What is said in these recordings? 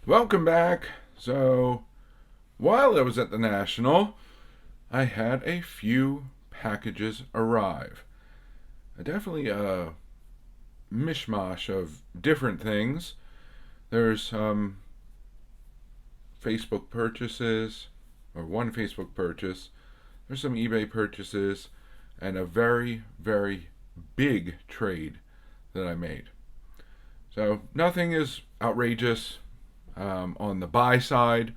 Welcome back. So, while I was at the National, I had a few packages arrive. Definitely a mishmash of different things. There's some Facebook purchases, or one Facebook purchase. There's some eBay purchases, and a very, very big trade that I made. So, nothing is outrageous. On the buy side,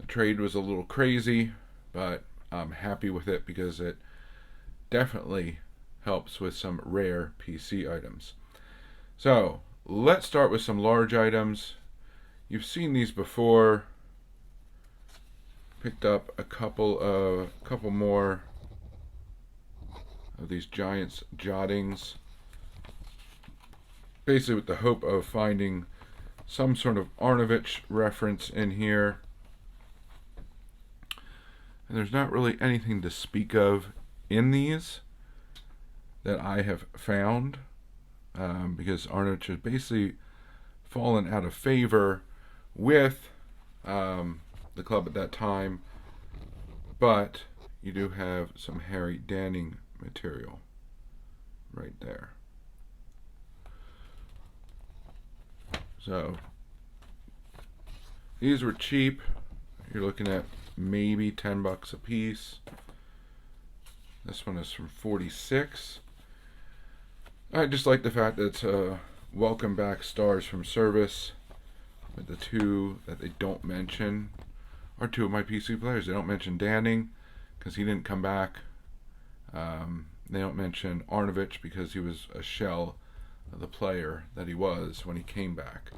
the trade was a little crazy, but I'm happy with it because it definitely helps with some rare PC items. So let's start with some large items. You've seen these before. Picked up a couple more of these Giants jottings, basically with the hope of finding some sort of Arnovich reference in here. And there's not really anything to speak of in these that I have found, because Arnovich has basically fallen out of favor with the club at that time. But you do have some Harry Danning material right there. So these were cheap. You're looking at maybe $10 a piece. This one is from 46. I just like the fact that it's welcome back stars from service. But the two that they don't mention are two of my PC players. They don't mention Danning because he didn't come back. They don't mention Arnovich because he was a shell of the player that he was when he came back.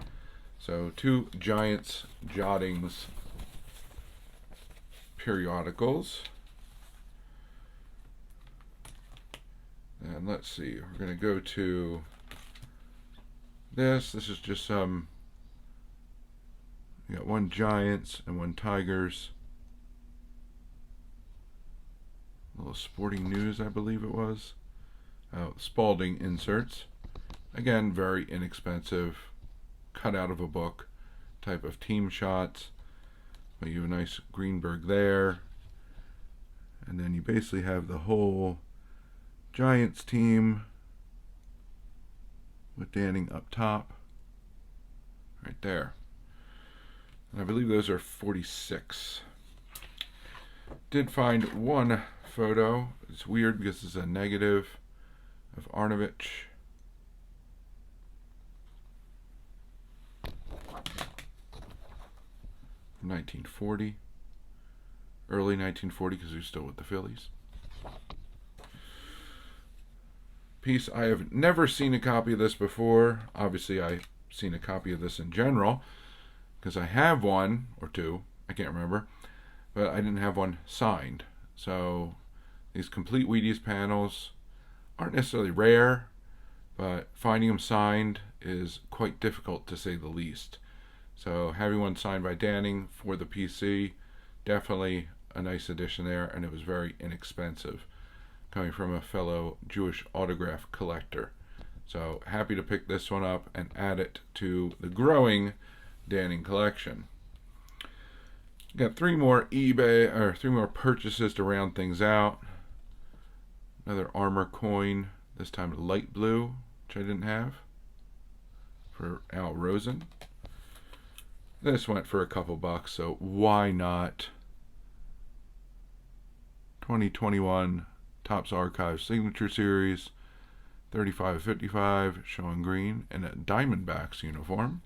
So two Giants jottings periodicals. And let's see, we're going to go to this. This is just some, you got one Giants and one Tigers. A little Sporting News, I believe it was. Spalding inserts. Again, very inexpensive, cut out of a book type of team shots. But you have a nice Greenberg there. And then you basically have the whole Giants team with Danning up top. Right there. And I believe those are 46. Did find one photo. It's weird because it's a negative of Arnovich. From 1940. Early 1940 because he was still with the Phillies. Piece, I have never seen a copy of this before. Obviously, I've seen a copy of this in general because I have one or two, I can't remember, but I didn't have one signed. So these complete Wheaties panels aren't necessarily rare, but finding them signed is quite difficult to say the least. So having one signed by Danning for the PC, definitely a nice addition there, and it was very inexpensive, coming from a fellow Jewish autograph collector. So happy to pick this one up and add it to the growing Danning collection. Got three more purchases to round things out. Another Armor coin, this time light blue, which I didn't have, for Al Rosen. This went for a couple bucks, so why not? 2021 Topps Archive Signature Series, 35/55, Sean Green in a Diamondbacks uniform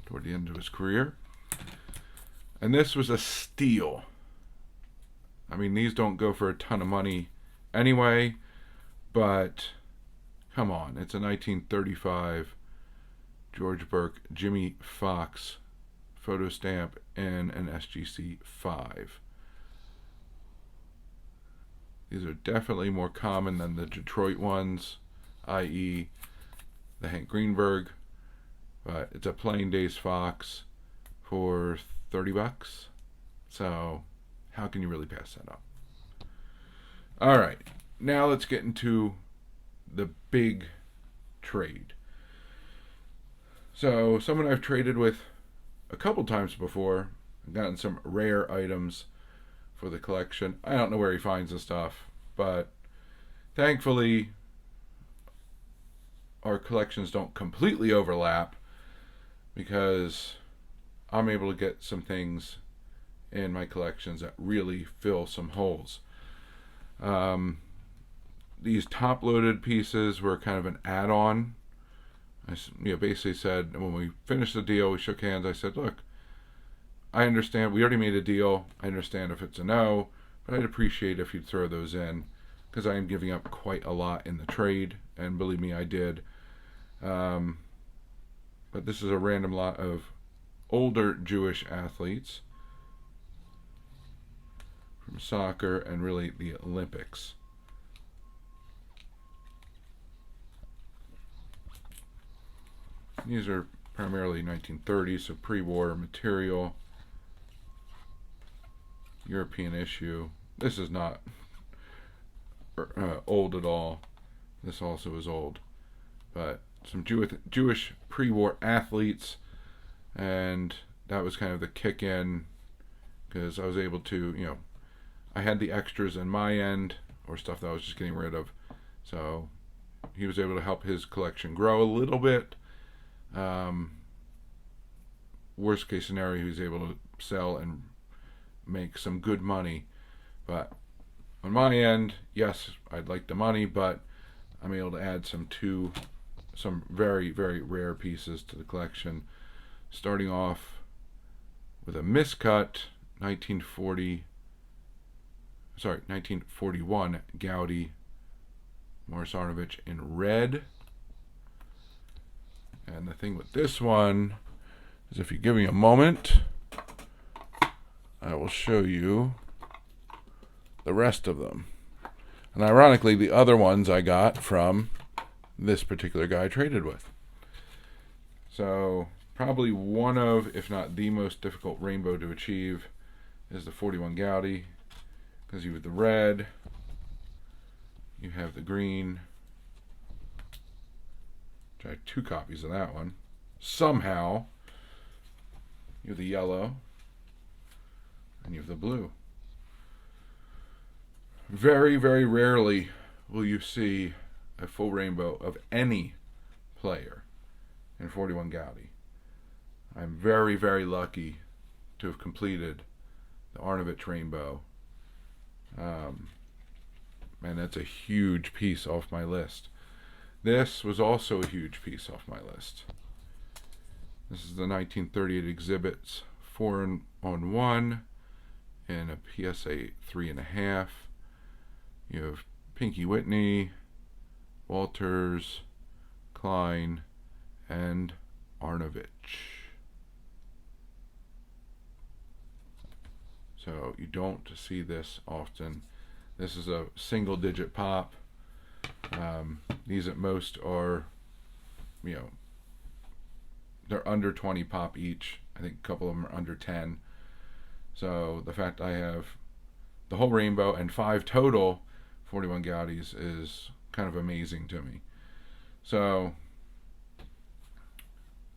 toward the end of his career. And this was a steal. I mean, these don't go for a ton of money anyway, but come on, it's a 1935 George Burke Jimmy Fox photo stamp in an SGC 5. These are definitely more common than the Detroit ones, i.e. the Hank Greenberg, but it's a plain Days Fox for $30. So how can you really pass that up? All right, now let's get into the big trade. So someone I've traded with a couple times before, I've gotten some rare items for the collection. I don't know where he finds the stuff, but thankfully our collections don't completely overlap because I'm able to get some things in my collections that really fill some holes. These top-loaded pieces were kind of an add-on. I basically said when we finished the deal, we shook hands. I said, "Look, I understand. We already made a deal. I understand if it's a no, but I'd appreciate if you'd throw those in because I am giving up quite a lot in the trade, and believe me, I did." But this is a random lot of older Jewish athletes from soccer and really the Olympics. These are primarily 1930s, so pre-war material. European issue. This is not old at all. This also is old. But some Jewish pre-war athletes, and that was kind of the kick in because I was able to, I had the extras in my end or stuff that I was just getting rid of. So he was able to help his collection grow a little bit. Worst case scenario, he was able to sell and make some good money. But on my end, yes, I'd like the money, but I'm able to add some very, very rare pieces to the collection. Starting off with a miscut 1941 Gaudi Morris Arnovich in red. And the thing with this one is if you give me a moment, I will show you the rest of them. And ironically, the other ones I got from this particular guy I traded with. So probably one of, if not the most difficult rainbow to achieve is the 41 Gaudi, because you have the red, you have the green, which I have 2 copies of that one. Somehow, you have the yellow, and you have the blue. Very, very rarely will you see a full rainbow of any player in 41 Gaudi. I'm very, very lucky to have completed the Arnovich rainbow. And that's a huge piece off my list. This was also a huge piece off my list. This is the 1938 exhibits 4-on-1 and a PSA 3.5. You have Pinky Whitney, Walters, Klein, and Arnovich. So you don't see this often. This is a single digit pop. These at most are, they're under 20 pop each. I think a couple of them are under 10. So the fact I have the whole rainbow and 5 total 41 Gaudis is kind of amazing to me. So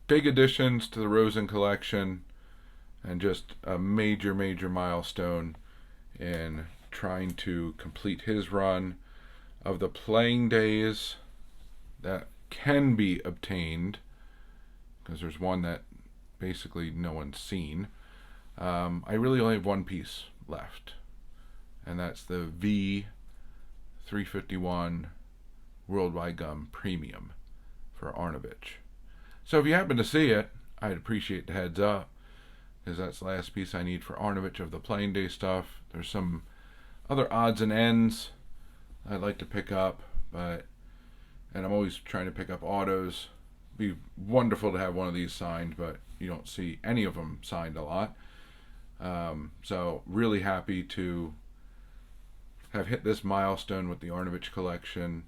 big additions to the Rosen collection and just a major, major milestone in trying to complete his run of the playing days that can be obtained, because there's one that basically no one's seen. I really only have one piece left, and that's the V351 Worldwide Gum Premium for Arnovich. So if you happen to see it, I'd appreciate the heads up, because that's the last piece I need for Arnovich of the playing day stuff. There's some other odds and ends I'd like to pick up, and I'm always trying to pick up autos. It'd be wonderful to have one of these signed, but you don't see any of them signed a lot. So really happy to have hit this milestone with the Arnovich collection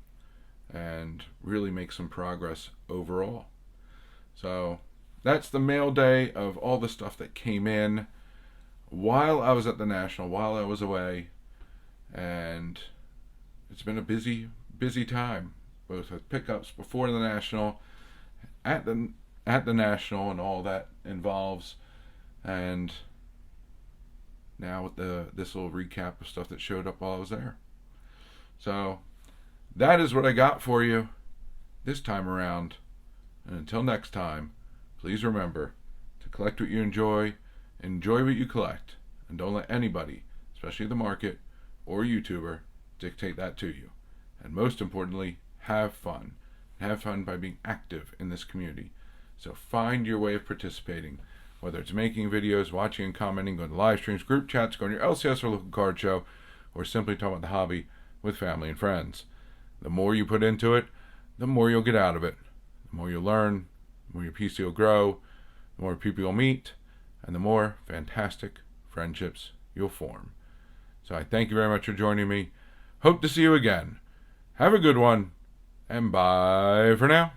and really make some progress overall. So that's the mail day of all the stuff that came in while I was at the National, while I was away, and it's been a busy, busy time, both with pickups before the National, at the at the National and all that involves. And now with this little recap of stuff that showed up while I was there. So that is what I got for you this time around. And until next time, please remember to collect what you enjoy what you collect, and don't let anybody, especially the market or YouTuber, dictate that to you. And most importantly, have fun. Have fun by being active in this community. So find your way of participating, whether it's making videos, watching and commenting, going to live streams, group chats, going to your LCS or local card show, or simply talking about the hobby with family and friends. The more you put into it, the more you'll get out of it. The more you'll learn, the more your PC will grow, the more people you'll meet, and the more fantastic friendships you'll form. So I thank you very much for joining me. Hope to see you again. Have a good one, and bye for now.